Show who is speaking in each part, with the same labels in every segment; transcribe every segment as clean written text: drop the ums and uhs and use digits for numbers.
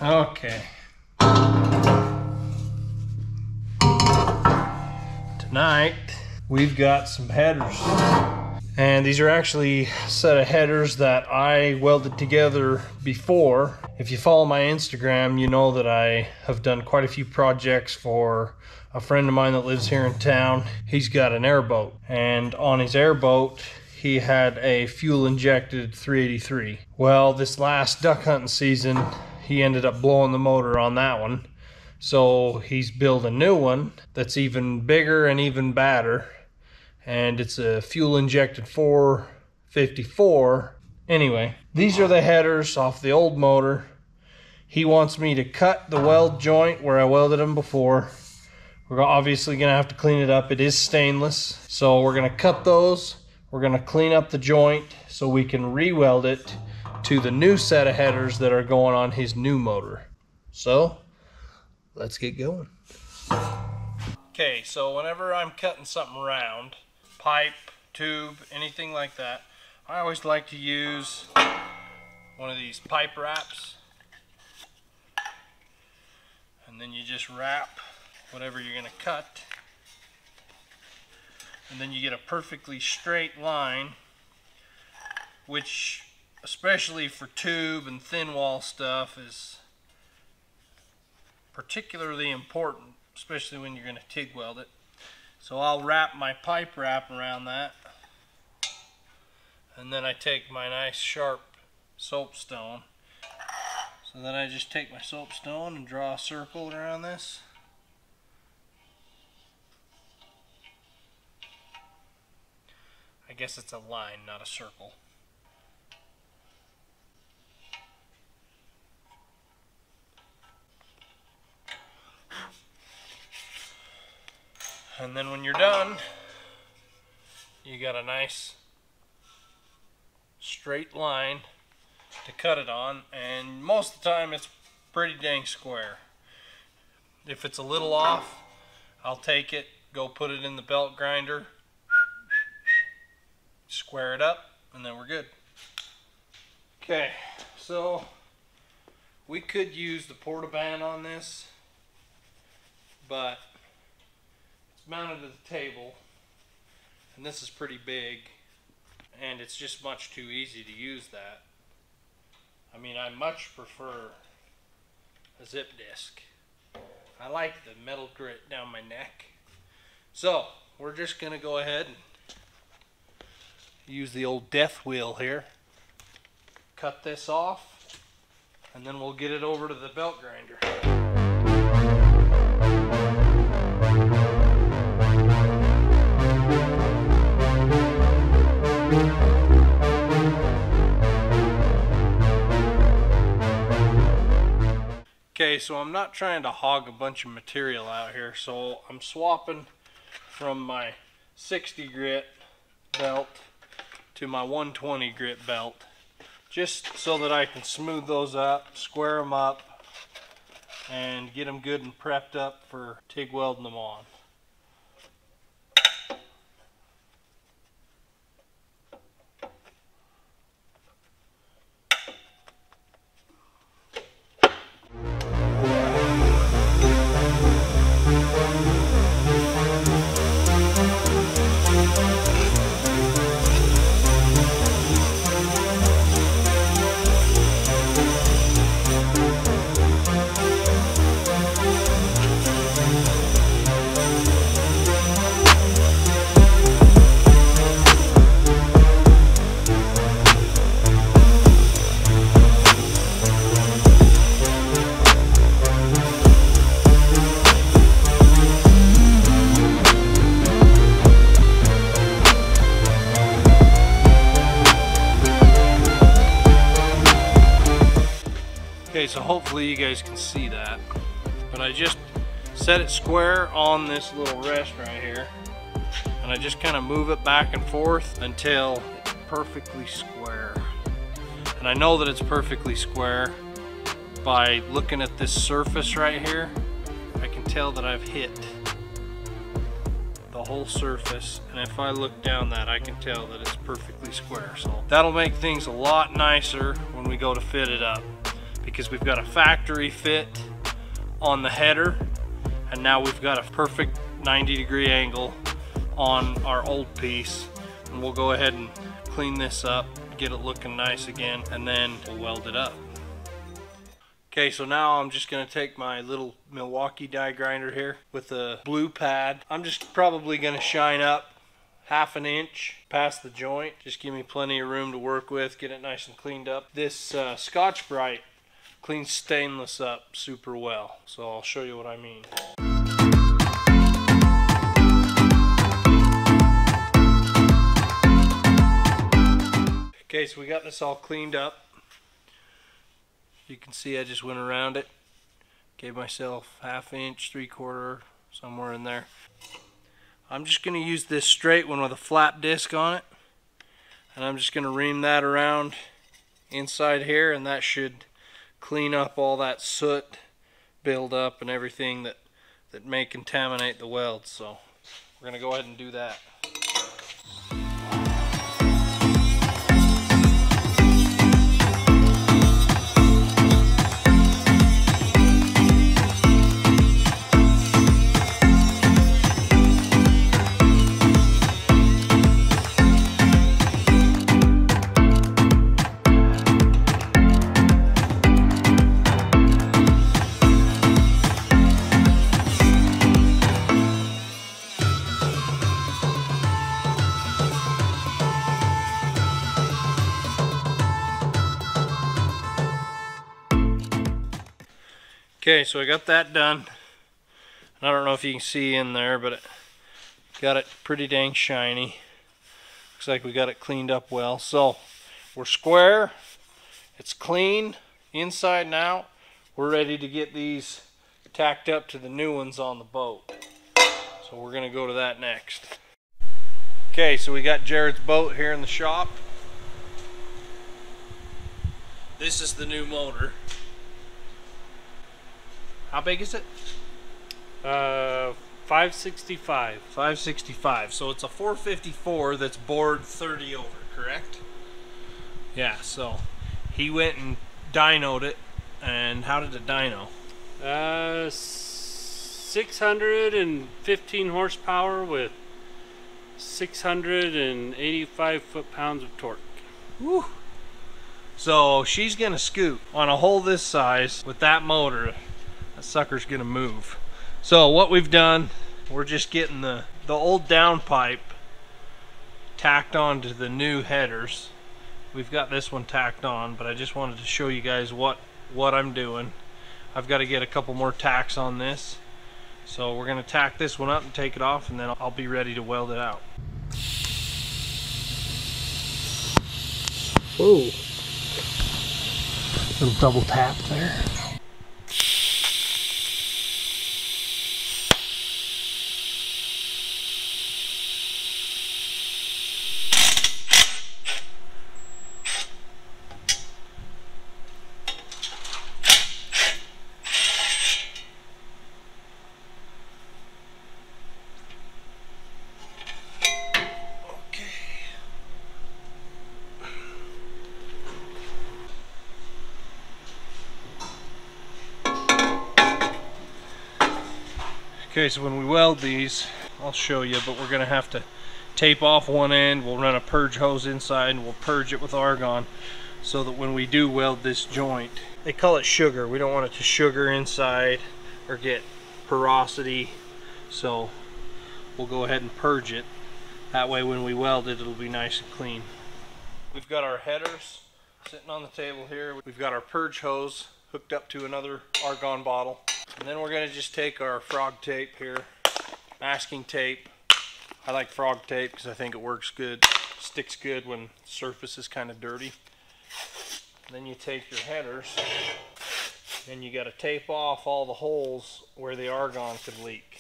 Speaker 1: Okay. Tonight we've got some headers. And these are actually a set of headers that I welded together before. If you follow my Instagram, you know that I have done quite a few projects for a friend of mine that lives here in town. He's got an airboat, and on his airboat he had a fuel injected 383. Well, this last duck hunting season he ended up blowing the motor on that one. So he's built a new one that's even bigger and even badder. And it's a fuel injected 454. Anyway, these are the headers off the old motor. He wants me to cut the weld joint where I welded them before. We're obviously gonna have to clean it up. It is stainless, so we're gonna cut those. We're gonna clean up the joint so we can re-weld it to the new set of headers that are going on his new motor. So let's get going. Okay, so whenever I'm cutting something round, pipe, tube, anything like that, I always like to use one of these pipe wraps, and then you just wrap whatever you're going to cut, and then you get a perfectly straight line, which especially for tube and thin wall stuff is particularly important, especially when you're going to TIG weld it. So I'll wrap my pipe wrap around that, and then I take my nice sharp soapstone. So then I just take my soapstone and draw a circle around this. I guess it's a line, not a circle. And then when you're done, you got a nice straight line to cut it on, and most of the time it's pretty dang square. If it's a little off, I'll take it, go put it in the belt grinder, square it up, and then we're good. Okay, so we could use the portaband on this, but mounted to the table, and this is pretty big, and it's just much too easy to use that. I mean, I much prefer a zip disc. I like the metal grit down my neck. So we're just gonna go ahead and use the old death wheel here, cut this off, and then we'll get it over to the belt grinder. Okay, so I'm not trying to hog a bunch of material out here, so I'm swapping from my 60 grit belt to my 120 grit belt, just so that I can smooth those up, square them up, and get them good and prepped up for TIG welding them on. Okay, so hopefully you guys can see that, but I just set it square on this little rest right here, and I just kind of move it back and forth until it's perfectly square. And I know that it's perfectly square by looking at this surface right here. I can tell that I've hit the whole surface, and if I look down that, I can tell that it's perfectly square. So that'll make things a lot nicer when we go to fit it up, because we've got a factory fit on the header, and now we've got a perfect 90-degree angle on our old piece. And we'll go ahead and clean this up, get it looking nice again, and then we'll weld it up. Okay, so now I'm just going to take my little Milwaukee die grinder here with a blue pad. I'm just probably going to shine up 1/2 inch past the joint. Just give me plenty of room to work with, get it nice and cleaned up. This Scotch-Brite cleans stainless up super well, so I'll show you what I mean. Okay, so we got this all cleaned up. You can see I just went around it, gave myself 1/2 inch, 3/4, somewhere in there. I'm just going to use this straight one with a flat disc on it, and I'm just going to ream that around inside here, and that should clean up all that soot build up and everything that may contaminate the weld. So we're going to go ahead and do that. Okay, so I got that done. I don't know if you can see in there, but it got it pretty dang shiny. Looks like we got it cleaned up well. So we're square, it's clean inside and out. We're ready to get these tacked up to the new ones on the boat. So we're gonna go to that next. Okay, so we got Jared's boat here in the shop. This is the new motor. How big is it?
Speaker 2: 565.
Speaker 1: 565. So it's a 454 that's bored 30 over, correct? Yeah, so he went and dynoed it. And how did it dyno?
Speaker 2: 615 horsepower with 685 foot-pounds of torque.
Speaker 1: Woo! So she's gonna scoot on a hole this size with that motor. That sucker's gonna move. So what we've done, we're just getting the old downpipe tacked on to the new headers. We've got this one tacked on, but I just wanted to show you guys what I'm doing. I've got to get a couple more tacks on this. So we're gonna tack this one up and take it off, and then I'll be ready to weld it out.
Speaker 2: Whoa.
Speaker 1: Little double tap there. Okay, so when we weld these, I'll show you, but we're gonna have to tape off one end. We'll run a purge hose inside and we'll purge it with argon so that when we do weld this joint, they call it sugar. We don't want it to sugar inside or get porosity. So we'll go ahead and purge it. That way when we weld it, it'll be nice and clean. We've got our headers sitting on the table here. We've got our purge hose hooked up to another argon bottle. And then we're going to just take our frog tape here, masking tape. I like frog tape because I think it works good, sticks good when the surface is kind of dirty. And then you take your headers and you got to tape off all the holes where the argon could leak.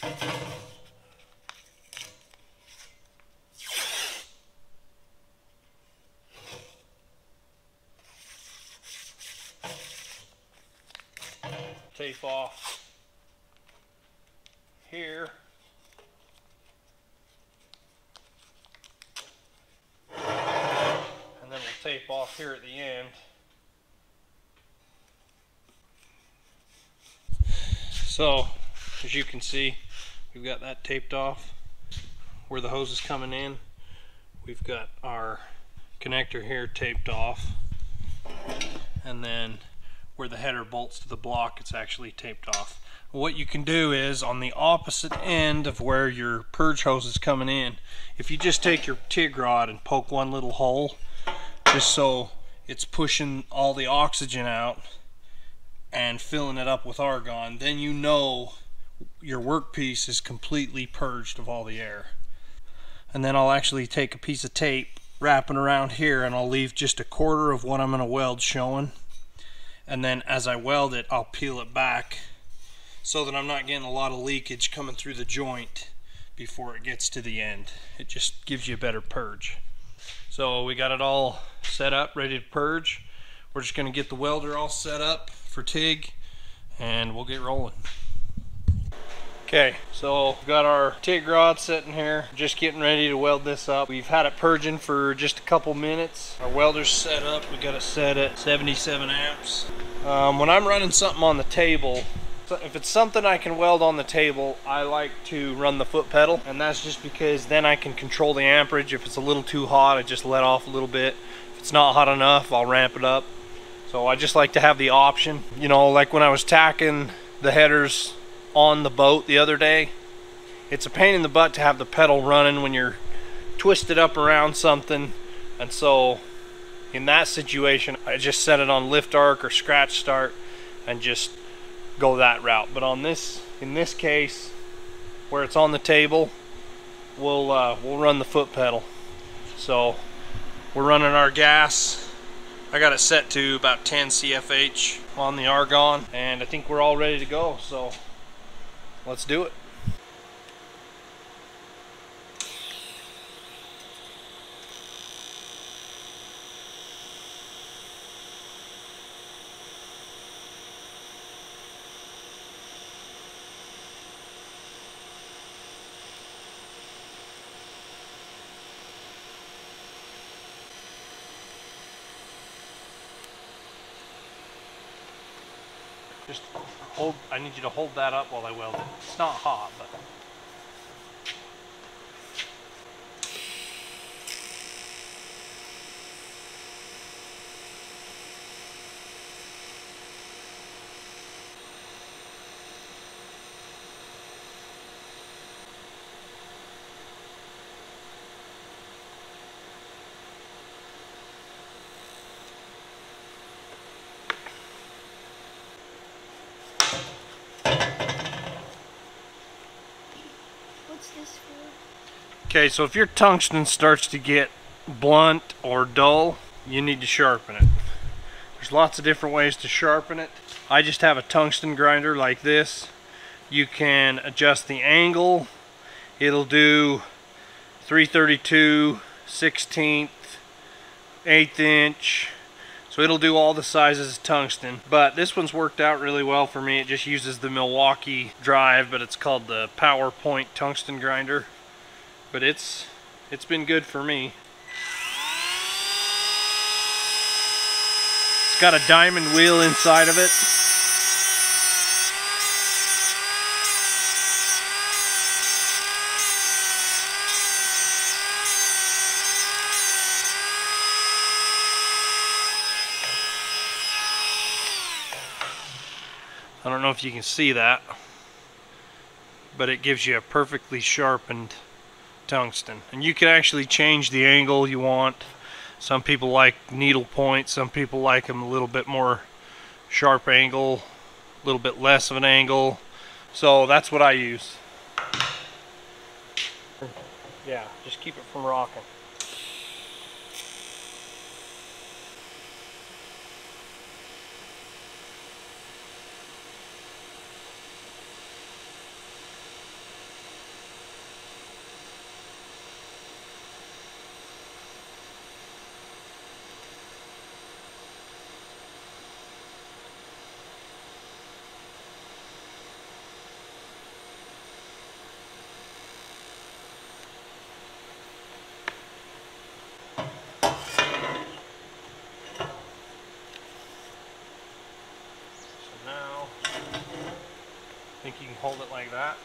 Speaker 1: Tape off here. And then we'll tape off here at the end. So as you can see, we've got that taped off where the hose is coming in. We've got our connector here taped off, and then where the header bolts to the block, it's actually taped off. What you can do is, on the opposite end of where your purge hose is coming in, if you just take your TIG rod and poke one little hole, just so it's pushing all the oxygen out and filling it up with argon, then you know your workpiece is completely purged of all the air. And then I'll actually take a piece of tape, wrap it around here, and I'll leave just a quarter of what I'm going to weld showing. And then as I weld it, I'll peel it back so that I'm not getting a lot of leakage coming through the joint before it gets to the end. It just gives you a better purge. So we got it all set up, ready to purge. We're just going to get the welder all set up for TIG, and we'll get rolling. Okay, so we've got our TIG rod sitting here, just getting ready to weld this up. We've had it purging for just a couple minutes. Our welder's set up. We got it set at 77 amps. When I'm running something on the table, if it's something I can weld on the table, I like to run the foot pedal, and that's just because then I can control the amperage. If it's a little too hot, I just let off a little bit. If it's not hot enough, I'll ramp it up. So I just like to have the option. You know, like when I was tacking the headers on the boat the other day, it's a pain in the butt to have the pedal running when you're twisted up around something, and so in that situation I just set it on lift arc or scratch start and just go that route. But on this, in this case where it's on the table, we'll run the foot pedal. So we're running our gas. I got it set to about 10 CFH on the argon, and I think we're all ready to go, so let's do it. Just hold, I need you to hold that up while I weld it. It's not hot, but
Speaker 3: this for?
Speaker 1: okay, so if your tungsten starts to get blunt or dull, you need to sharpen it. There's lots of different ways to sharpen it. I just have a tungsten grinder like this. You can adjust the angle. It'll do 3/32, 16th, 1/8 inch. So it'll do all the sizes of tungsten, but this one's worked out really well for me. It just uses the Milwaukee drive, but it's called the PowerPoint tungsten grinder. But it's been good for me. It's got a diamond wheel inside of it. I don't know if you can see that, but it gives you a perfectly sharpened tungsten. And you can actually change the angle you want. Some people like needle point, some people like them a little bit more sharp angle, a little bit less of an angle. So that's what I use. Yeah, just keep it from rocking. Think you can hold it like that?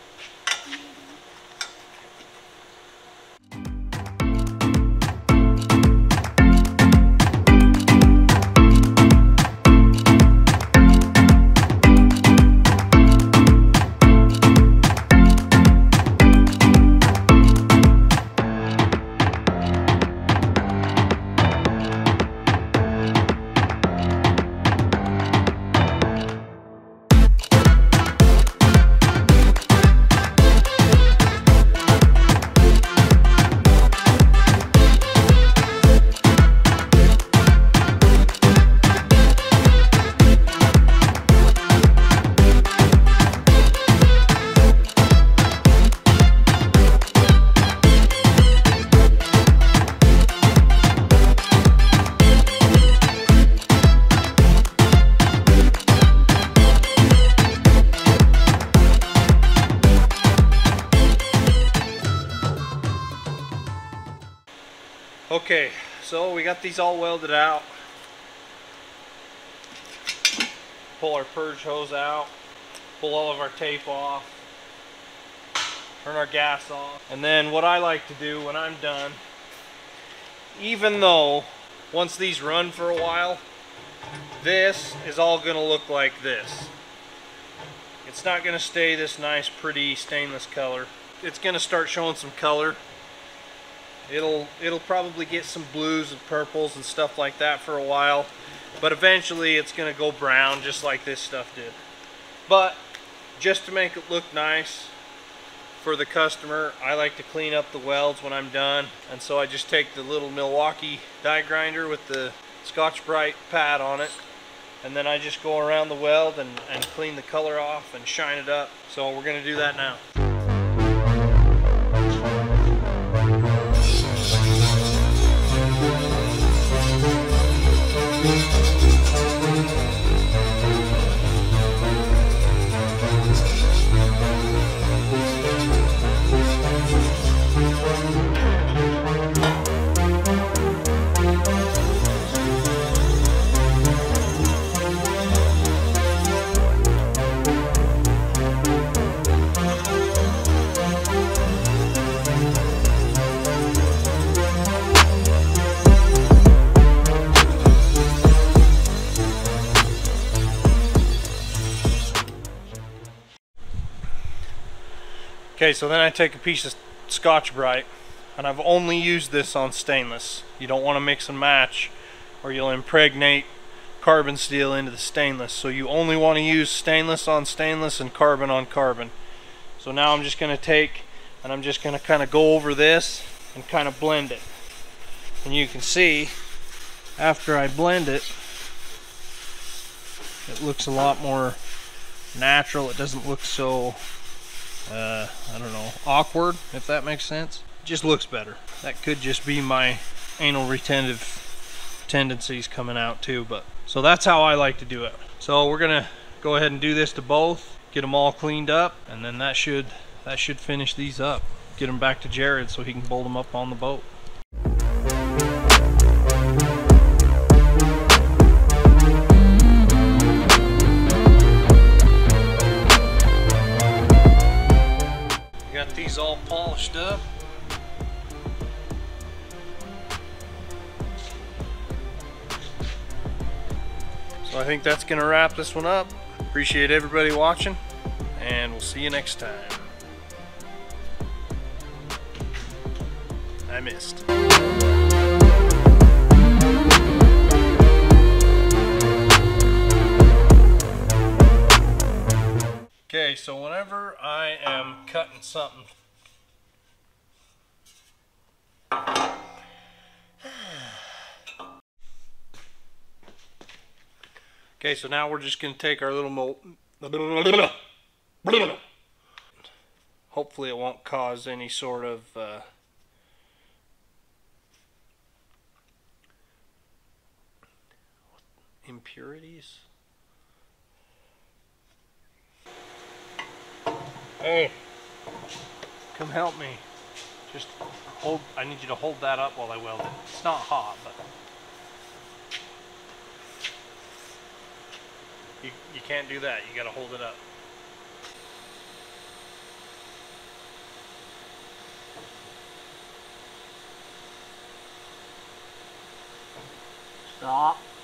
Speaker 1: Okay, so we got these all welded out. Pull our purge hose out, pull all of our tape off, turn our gas off. And then what I like to do when I'm done, even though once these run for a while, this is all going to look like this. It's not going to stay this nice pretty stainless color. It's going to start showing some color. It'll probably get some blues and purples and stuff like that for a while, but eventually it's going to go brown just like this stuff did. But just to make it look nice for the customer, I like to clean up the welds when I'm done, and so I just take the little Milwaukee die grinder with the Scotch-Brite pad on it, and then I just go around the weld and clean the color off and shine it up. So we're going to do that now. Okay, so then I take a piece of Scotch-Brite, and I've only used this on stainless. You don't want to mix and match, or you'll impregnate carbon steel into the stainless. So you only want to use stainless on stainless and carbon on carbon. So now I'm just going to take, and I'm just going to kind of go over this and kind of blend it. And you can see, after I blend it, it looks a lot more natural. It doesn't look so I don't know, awkward, if that makes sense. It just looks better. That could just be my anal retentive tendencies coming out too, but so that's how I like to do it. So we're gonna go ahead and do this to both, get them all cleaned up, and then that should finish these up. Get them back to Jared so he can bolt them up on the boat. These all polished up. So I think that's gonna wrap this one up. Appreciate everybody watching, and we'll see you next time. I missed. Okay, so whenever I am cutting something, okay, so now we're just going to take our little hopefully it won't cause any sort of impurities. Hey, come help me. Just hold, I need you to hold that up while I weld it. It's not hot, but you can't do that. You gotta hold it up.
Speaker 4: Stop.